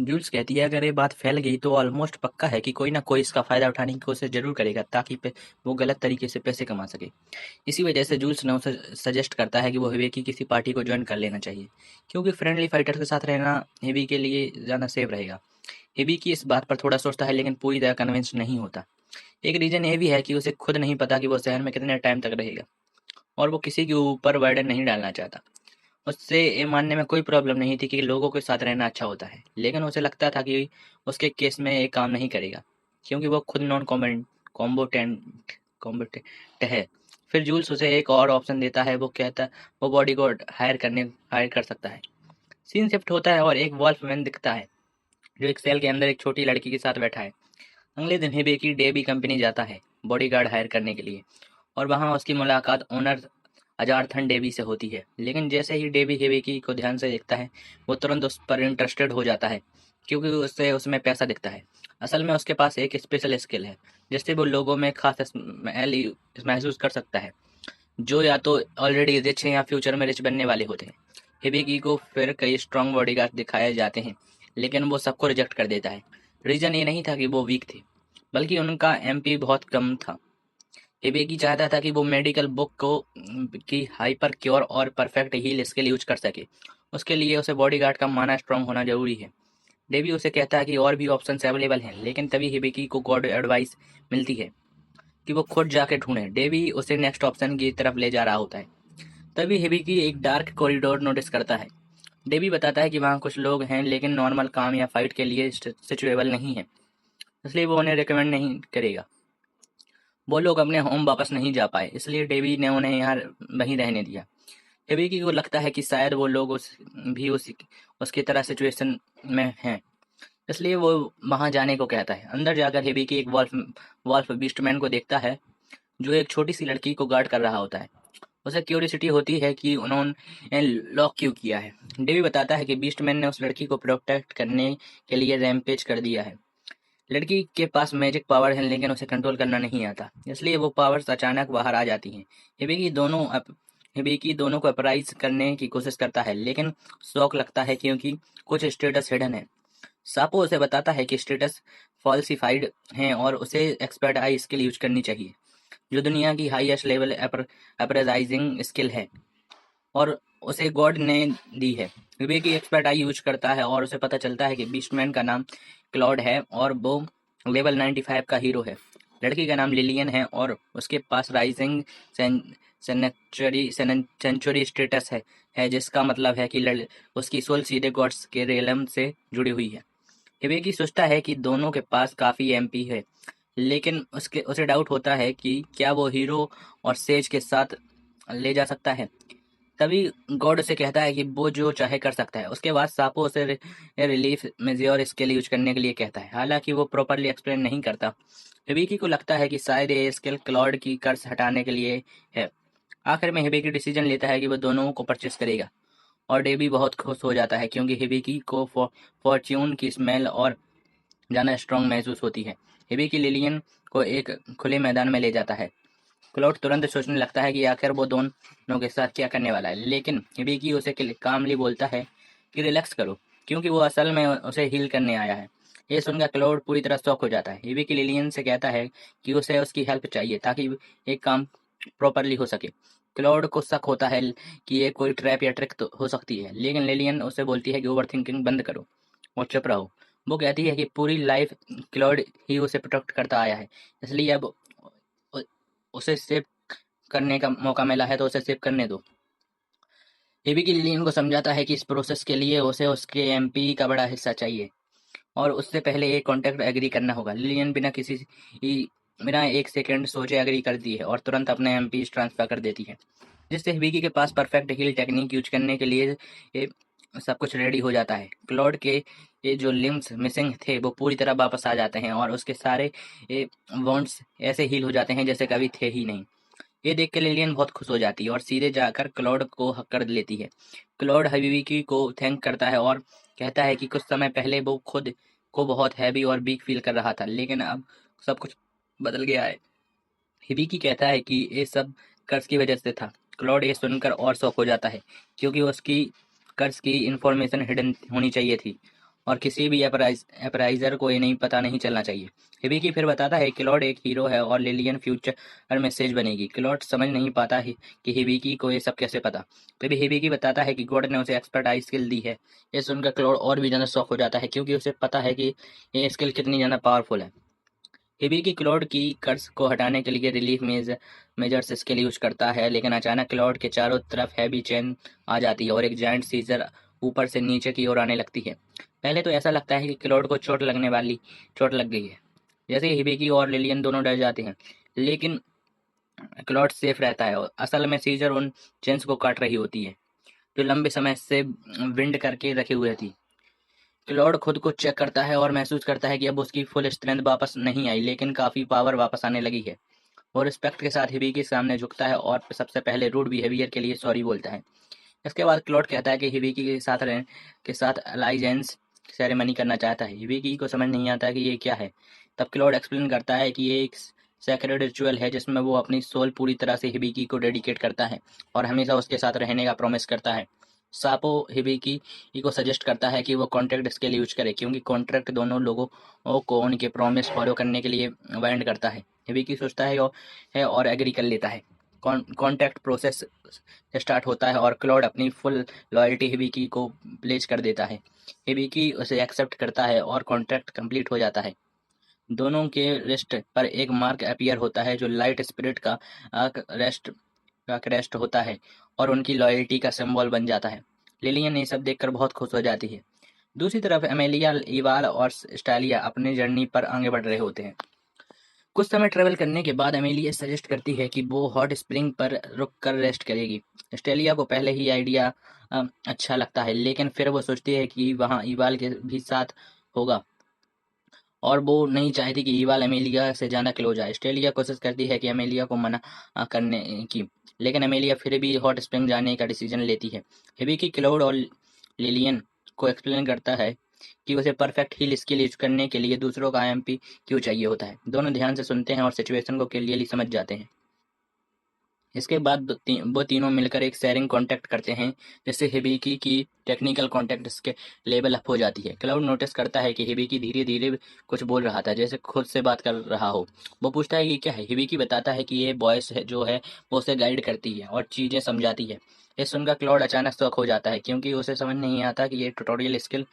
Joules कहती है अगर ये बात फैल गई तो ऑलमोस्ट पक्का है कि कोई ना कोई इसका फायदा उठाने की कोशिश जरूर करेगा ताकि वो गलत तरीके से पैसे कमा सके। इसी वजह से जूल्स ने उसे सजेस्ट करता है कि वो हिबी की किसी पार्टी को ज्वाइन कर लेना चाहिए, क्योंकि फ्रेंडली फाइटर के साथ रहना हिबी के लिए ज़्यादा सेफ रहेगा। हिबी की इस बात पर थोड़ा सोचता है लेकिन पूरी तरह कन्विंस नहीं होता। एक रीजन ये भी है कि उसे खुद नहीं पता कि वो शहर में कितने टाइम तक रहेगा, और वो किसी के ऊपर बर्डन नहीं डालना चाहता। उससे ये मानने में कोई प्रॉब्लम नहीं थी कि लोगों के साथ रहना अच्छा होता है, लेकिन उसे लगता था कि उसके केस में ये काम नहीं करेगा, क्योंकि वो खुद नॉन कॉम्बोटेंट कॉम्बोटेंट है। फिर जूल्स उसे एक और ऑप्शन देता है। वो कहता वो बॉडीगार्ड हायर कर सकता है। सीन शिफ्ट होता है और एक वॉल्फ मैन दिखता है जो एक सेल के अंदर एक छोटी लड़की के साथ बैठा है। अगले दिन हिबेकी डेबी कंपनी जाता है बॉडीगार्ड हायर करने के लिए, और वहाँ उसकी मुलाकात ओनर अजारथन डेवी से होती है। लेकिन जैसे ही डेवी हिबेकी को ध्यान से देखता है, वो तुरंत उस पर इंटरेस्टेड हो जाता है, क्योंकि उससे उसमें पैसा दिखता है। असल में उसके पास एक स्पेशल स्किल है जिससे वो लोगों में खास स्मेल महसूस कर सकता है, जो या तो ऑलरेडी रिच हैं या फ्यूचर में रिच बनने वाले होते हैं। हिबेकी को फिर कई स्ट्रॉन्ग बॉडीगार्ड दिखाए जाते हैं, लेकिन वो सबको रिजेक्ट कर देता है। रीजन ये नहीं था कि वो वीक थे, बल्कि उनका एमपी बहुत कम था। हिबेकी चाहता था कि वो मेडिकल बुक को की हाइपर क्योर और परफेक्ट हील स्किल यूज कर सके। उसके लिए उसे बॉडीगार्ड का माना स्ट्रांग होना जरूरी है। डेवी उसे कहता है कि और भी ऑप्शंस अवेलेबल हैं, लेकिन तभी हिबेकी को गॉड एडवाइस मिलती है कि वो खुद जाके ढूंढे। डेवी उसे नेक्स्ट ऑप्शन की तरफ ले जा रहा होता है। तभी हिबेकी एक डार्क कॉरिडोर नोटिस करता है। डेवी बताता है कि वहाँ कुछ लोग हैं लेकिन नॉर्मल काम या फाइट के लिए सिचुएबल नहीं है, इसलिए वो उन्हें रिकमेंड नहीं करेगा। वो लोग अपने होम वापस नहीं जा पाए, इसलिए डेवी ने उन्हें यहाँ वहीं रहने दिया। हिबिकी को लगता है कि शायद वो लोग उसकी तरह सिचुएशन में हैं, इसलिए वो वहां जाने को कहता है। अंदर जाकर हिबिकी एक वॉल्फ बीस्टमैन को देखता है जो एक छोटी सी लड़की को गार्ड कर रहा होता है। उसे क्यूरियोसिटी होती है कि उन्होंने लॉक क्यों किया है। डेवी बताता है कि बीस्टमैन ने उस लड़की को प्रोटेक्ट करने के लिए रैम्पेज कर दिया है। लड़की के पास मैजिक पावर है लेकिन उसे कंट्रोल करना नहीं आता, इसलिए वो पावर्स अचानक बाहर आ जाती हैं। हिबिकी दोनों अप हिबिकी दोनों को अपराइज करने की कोशिश करता है, लेकिन शौक लगता है क्योंकि कुछ स्टेटस हिडन है। सापो उसे बताता है कि स्टेटस फॉल्सिफाइड हैं और उसे एक्सपर्ट आई स्किल यूज करनी चाहिए, जो दुनिया की हाईएस्ट लेवल अप्रेजाइजिंग स्किल है और उसे गॉड ने दी है। विवेकी एक्सपर्ट आई यूज करता है और उसे पता चलता है कि बीस्टमैन का नाम क्लॉड है और वो लेवल 95 का हीरो है। लड़की का नाम लिलियन है और उसके पास राइजिंग सेंचुरी स्टेटस है जिसका मतलब है कि उसकी सोल सीधे गॉड्स के रेलम से जुड़ी हुई है। हिबेकी सोचता है कि दोनों के पास काफी एमपी है, लेकिन उसे डाउट होता है कि क्या वो हीरो और सेज के साथ ले जा सकता है। तभी गॉड उसे कहता है कि वो जो चाहे कर सकता है। उसके बाद सापो उसे रिलीफ मेजियोर स्किल यूज करने के लिए कहता है, हालांकि वो प्रॉपरली एक्सप्लेन नहीं करता। हिबिकी को लगता है कि शायद ये स्किल क्लॉड की कर्ज हटाने के लिए है। आखिर में हिबिकी डिसीजन लेता है कि वो दोनों को परचेस करेगा, और डेबी बहुत खुश हो जाता है क्योंकि हिबिकी को फॉर्च्यून की स्मेल और जाना स्ट्रांग महसूस होती है। हिबिकी लिलियन को एक खुले मैदान में ले जाता है। क्लाउड तुरंत सोचने लगता है कि आखिर वो दोनों के साथ क्या करने वाला है, लेकिन हिबिकी उसे कामली बोलता है कि रिलैक्स करो, क्योंकि वो असल में उसे हील करने आया है। ये सुनकर क्लाउड पूरी तरह शॉक हो जाता है। हिबिकी लिलियन से कहता है कि उसे उसकी हेल्प चाहिए ताकि एक काम प्रॉपरली हो सके। क्लाउड को शक होता है कि ये कोई ट्रैप या ट्रिक तो हो सकती है, लेकिन लिलियन उसे बोलती है कि ओवर थिंकिंग बंद करो और चुप रहो। वो कहती है कि पूरी लाइफ क्लाउड ही उसे प्रोटेक्ट करता आया है, इसलिए अब उ- उसे सेव करने का मौका मिला है तो उसे सेव करने दो। हिबिकी लिलियन को समझाता है कि इस प्रोसेस के लिए उसे उसके एमपी का बड़ा हिस्सा चाहिए और उससे पहले एक कॉन्ट्रैक्ट एग्री करना होगा। लिलियन बिना एक सेकंड सोचे एग्री करती है और तुरंत अपने एमपी ट्रांसफर कर देती है, जिससे हिबिकी के पास परफेक्ट हील टेक्निक यूज करने के लिए ये सब कुछ रेडी हो जाता है। क्लॉड के ये जो लिम्स मिसिंग थे वो पूरी तरह वापस आ जाते हैं और उसके सारे ये वॉन्ट्स ऐसे हील हो जाते हैं जैसे कभी थे ही नहीं। ये देख के लिलियन बहुत खुश हो जाती है और सीधे जाकर क्लॉड को हक कर लेती है। क्लॉड हबीबी को थैंक करता है और कहता है कि कुछ समय पहले वो खुद को बहुत हैवी और वीक फील कर रहा था, लेकिन अब सब कुछ बदल गया है। हिबिकी कहता है कि ये सब कर्ज की वजह से था। क्लॉड ये सुनकर और शॉक हो जाता है, क्योंकि उसकी कर्ज की इंफॉर्मेशन हिडन होनी चाहिए थी और किसी भी अप्राइजर को ये नहीं पता नहीं चलना चाहिए। हिबिकी फिर बताता है क्लॉड एक हीरो है और लिलियन फ्यूचर में सेज बनेगी। क्लॉड समझ नहीं पाता है कि हिबिकी को ये सब कैसे पता। तभी हिबिकी बताता है कि गॉड ने उसे एक्सपर्ट आई स्किल दी है। ये सुनकर क्लॉड और भी ज़्यादा शॉक हो जाता है क्योंकि उसे पता है कि ये स्किल कितनी ज़्यादा पावरफुल है। हिबिकी क्लॉड की कर्ज को हटाने के लिए रिलीफ मेजर्स स्किल यूज करता है, लेकिन अचानक क्लॉड के चारों तरफ हैवी चेन आ जाती है और एक जायंट सीजर ऊपर से नीचे की ओर आने लगती है। पहले तो ऐसा लगता है कि क्लॉड को चोट लग गई है। जैसे ही हिबिकी और लिलियन दोनों डर जाते हैं, लेकिन क्लॉड सेफ रहता है और असल में सीजर उन चेन्स को काट रही होती है जो लंबे समय से विंड करके रखे हुए थी। क्लॉड खुद को चेक करता है और महसूस करता है कि अब उसकी फुल स्ट्रेंथ वापस नहीं आई, लेकिन काफी पावर वापस आने लगी है। वो रिस्पेक्ट के साथ हिबी के सामने झुकता है और सबसे पहले रूड बिहेवियर के लिए सॉरी बोलता है। इसके बाद क्लॉड कहता है कि हिबिकी के साथ अलाइजेंस सेरेमनी करना चाहता है। हिबिकी को समझ नहीं आता कि ये क्या है। तब क्लॉड एक्सप्लेन करता है कि ये एक सैक्रेड रिचुअल है जिसमें वो अपनी सोल पूरी तरह से हिबिकी को डेडिकेट करता है और हमेशा उसके साथ रहने का प्रॉमिस करता है। सापो हिबिकी को सजेस्ट करता है कि वो कॉन्ट्रैक्ट स्किल यूज करे क्योंकि कॉन्ट्रैक्ट दोनों लोगों को उनके प्रॉमिस फॉलो करने के लिए बाइंड करता है। हिबिकी सोचता है और एग्री कर लेता है। कॉन्ट्रैक्ट प्रोसेस स्टार्ट होता है और क्लॉड अपनी फुल लॉयल्टी हिबिकी को प्लेज कर देता है। हिबिकी उसे एक्सेप्ट करता है और कॉन्ट्रैक्ट कंप्लीट हो जाता है। दोनों के रिस्ट पर एक मार्क अपीयर होता है जो लाइट स्पिरिट का रेस्ट क्रेस्ट होता है और उनकी लॉयल्टी का सिंबल बन जाता है। लिलियन ये सब देखकर बहुत खुश हो जाती है। दूसरी तरफ एमेलिया, इवाल और स्टालिया अपनी जर्नी पर आगे बढ़ रहे होते हैं। कुछ समय ट्रेवल करने के बाद एमेलिया सजेस्ट करती है कि वो हॉट स्प्रिंग पर रुक कर रेस्ट करेगी। स्टेलिया को पहले ही आइडिया अच्छा लगता है, लेकिन फिर वो सोचती है कि वहाँ इवाल के भी साथ होगा और वो नहीं चाहती कि इवाल एमेलिया से ज़्यादा क्लोज आए। स्टेलिया कोशिश करती है कि एमेलिया को मना करने की, लेकिन एमेलिया फिर भी हॉट स्प्रिंग जाने का डिसीजन लेती है। हिबिकी क्लाउड और लिलियन को एक्सप्लेन करता है कि उसे परफेक्ट हील स्किल यूज करने के लिए दूसरों का आईएमपी क्यों चाहिए होता है। दोनों ध्यान से सुनते हैं और सिचुएशन को क्लियरली समझ जाते हैं। इसके बाद वो तीनों मिलकर एक शेयरिंग कॉन्टैक्ट करते हैं जिससे हिबिकी की टेक्निकल कॉन्टैक्ट के लेवल अप हो जाती है। क्लाउड नोटिस करता है कि हिबिकी धीरे धीरे कुछ बोल रहा था, जैसे खुद से बात कर रहा हो। वो पूछता है कि क्या है। हिबिकी बताता है कि ये वॉइस है जो है वो उसे गाइड करती है और चीजें समझाती है। ये सुनकर क्लाउड अचानक शॉक हो जाता है क्योंकि उसे समझ नहीं आता कि ये ट्यूटोरियल स्किल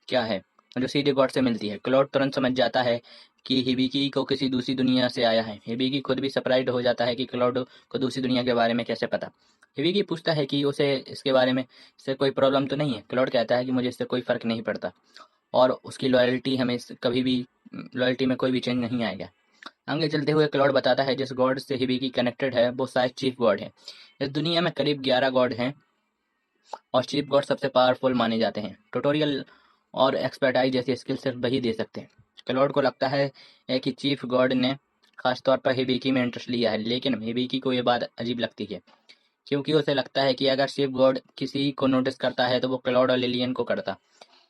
क्या है जो सीधे गॉड से मिलती है। क्लॉड तुरंत समझ जाता है कि हिबिकी को किसी दूसरी दुनिया से आया है। हिबिकी खुद भी सरप्राइज हो जाता है कि क्लॉड को दूसरी दुनिया के बारे में कैसे पता। हिबिकी पूछता है कि उसे इसके बारे में से कोई प्रॉब्लम तो नहीं है। क्लॉड कहता है कि मुझे इससे कोई फर्क नहीं पड़ता और उसकी लॉयल्टी हमें कभी भी लॉयल्टी में कोई भी चेंज नहीं आएगा। आगे चलते हुए क्लॉड बताता है जिस गॉड से हिबिकी कनेक्टेड है वो शायद चीफ गॉड है। इस दुनिया में करीब 11 गॉड हैं और चीफ गॉड सबसे पावरफुल माने जाते हैं। ट्यूटोरियल और एक्सपर्टाइज जैसी स्किल सिर्फ वही दे सकते हैं। क्लॉड को लगता है कि चीफ गॉड ने खासतौर पर हिबिकी में इंटरेस्ट लिया है, लेकिन हिबिकी को ये बात अजीब लगती है क्योंकि उसे लगता है कि अगर चीफ गॉड किसी को नोटिस करता है तो वो क्लॉड और लिलियन को करता।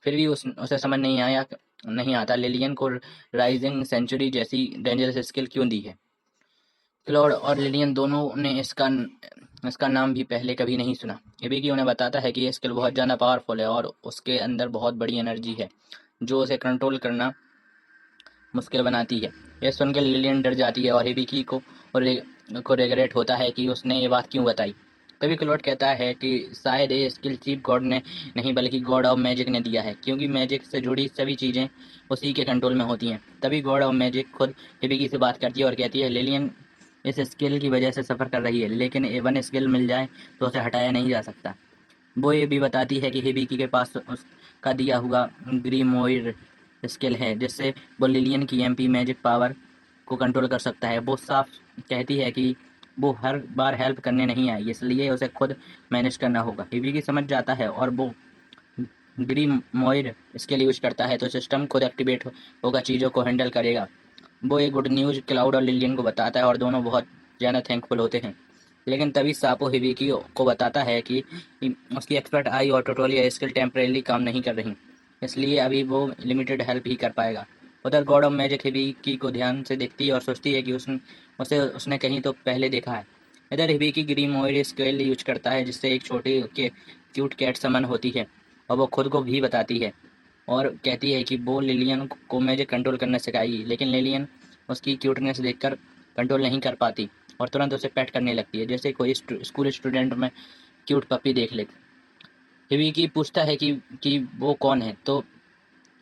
फिर भी उसे समझ नहीं आता लिलियन को राइजिंग सेंचुरी जैसी डेंजरस स्किल क्यों दी है। क्लॉड और लिलियन दोनों ने इसका नाम भी पहले कभी नहीं सुना। हिबिकी उन्हें बताता है कि ये स्किल बहुत ज़्यादा पावरफुल है और उसके अंदर बहुत बड़ी एनर्जी है जो उसे कंट्रोल करना मुश्किल बनाती है। यह सुनकर लिलियन डर जाती है और हिबिकी को रिग्रेट होता है कि उसने ये बात क्यों बताई। तभी क्लॉड कहता है कि शायद ये स्किल चीफ गॉड ने नहीं बल्कि गॉड ऑफ मैजिक ने दिया है क्योंकि मैजिक से जुड़ी सभी चीज़ें उसी के कंट्रोल में होती हैं। तभी गॉड ऑफ मैजिक खुद हिबिकी से बात करती है और कहती है लिलियन इस स्किल की वजह से सफ़र कर रही है, लेकिन एवन स्किल मिल जाए तो उसे हटाया नहीं जा सकता। वो ये भी बताती है कि हिबिकी के पास उसका दिया हुआ ग्रीमोइर स्किल है जिससे वो लिलियन की एमपी मैजिक पावर को कंट्रोल कर सकता है। वो साफ कहती है कि वो हर बार हेल्प करने नहीं आई, इसलिए उसे खुद मैनेज करना होगा। हिबिकी समझ जाता है और वो ग्रीमोइर स्किल यूज करता है तो सिस्टम खुद एक्टिवेट होगा, चीज़ों को हैंडल करेगा। वो एक गुड न्यूज़ क्लाउड और लिलियन को बताता है और दोनों बहुत ज़्यादा थैंकफुल होते हैं। लेकिन तभी सापो हिबिकी को बताता है कि उसकी एक्सपर्ट आई और ट्यूटोरियल स्किल टेम्परेली काम नहीं कर रही, इसलिए अभी वो लिमिटेड हेल्प ही कर पाएगा। उधर गॉड ऑफ मैजिक हिबिकी को ध्यान से देखती है और सोचती है कि उसने कहीं तो पहले देखा है। इधर हिबिकी ग्रीमोइर स्किल यूज करता है जिससे एक छोटी के क्यूट कैट समन होती है और वो खुद को भी बताती है। और कहती है कि वो लिलियन को मैजिक कंट्रोल करना सिखाएगी, लेकिन लिलियन उसकी क्यूटनेस देखकर कंट्रोल नहीं कर पाती और तुरंत उसे पेट करने लगती है, जैसे कोई स्कूल स्टूडेंट में क्यूट पपी देख ले। हिबिकी पूछता है कि वो कौन है, तो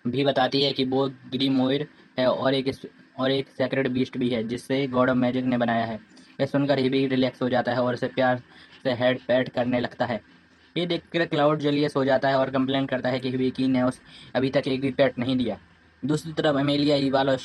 भी बताती है कि वो ग्रीमोयर है और एक सेक्रेड बीस्ट भी है जिससे गॉड ऑफ मैजिक ने बनाया है। यह सुनकर हिबी रिलैक्स हो जाता है और उसे प्यार से हेड पैट करने लगता है। ये देखकर क्लाउड जलियस हो जाता है और कंप्लेन करता है कि हिबिकी ने उस अभी तक एक भी पेट नहीं दिया। दूसरी तरफ अमेलिया, इवाल और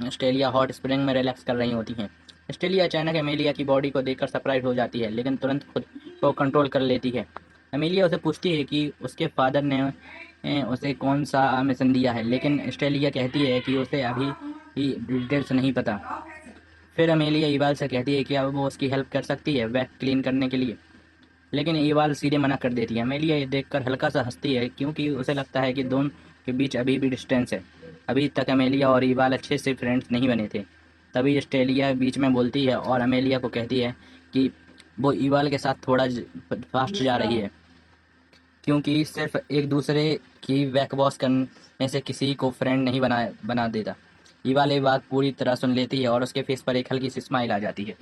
ऑस्ट्रेलिया हॉट स्प्रिंग में रिलैक्स कर रही होती हैं। ऑस्ट्रेलिया अचानक अमेलिया की बॉडी को देखकर सरप्राइज हो जाती है, लेकिन तुरंत खुद को कंट्रोल कर लेती है। अमेलिया उसे पूछती है कि उसके फादर ने उसे कौन सा मिशन दिया है, लेकिन ऑस्ट्रेलिया कहती है कि उसे अभी ही डिटेल्स नहीं पता। फिर अमेलिया इवाल से कहती है कि अब वो उसकी हेल्प कर सकती है वैक क्लीन करने के लिए, लेकिन इवाल सीधे मना कर देती है। अमेलिया ये देखकर हल्का सा हंसती है क्योंकि उसे लगता है कि दोनों के बीच अभी भी डिस्टेंस है। अभी तक अमेलिया और इवाल अच्छे से फ्रेंड्स नहीं बने थे। तभी ऑस्ट्रेलिया बीच में बोलती है और अमेलिया को कहती है कि वो इवाल के साथ थोड़ा फास्ट जा रही है, क्योंकि सिर्फ एक दूसरे की बैकबॉस करने से किसी को फ्रेंड नहीं बना बना देता। ईवा ये बात पूरी तरह सुन लेती है और उसके फेस पर एक हल्की सी स्माइल आ जाती है।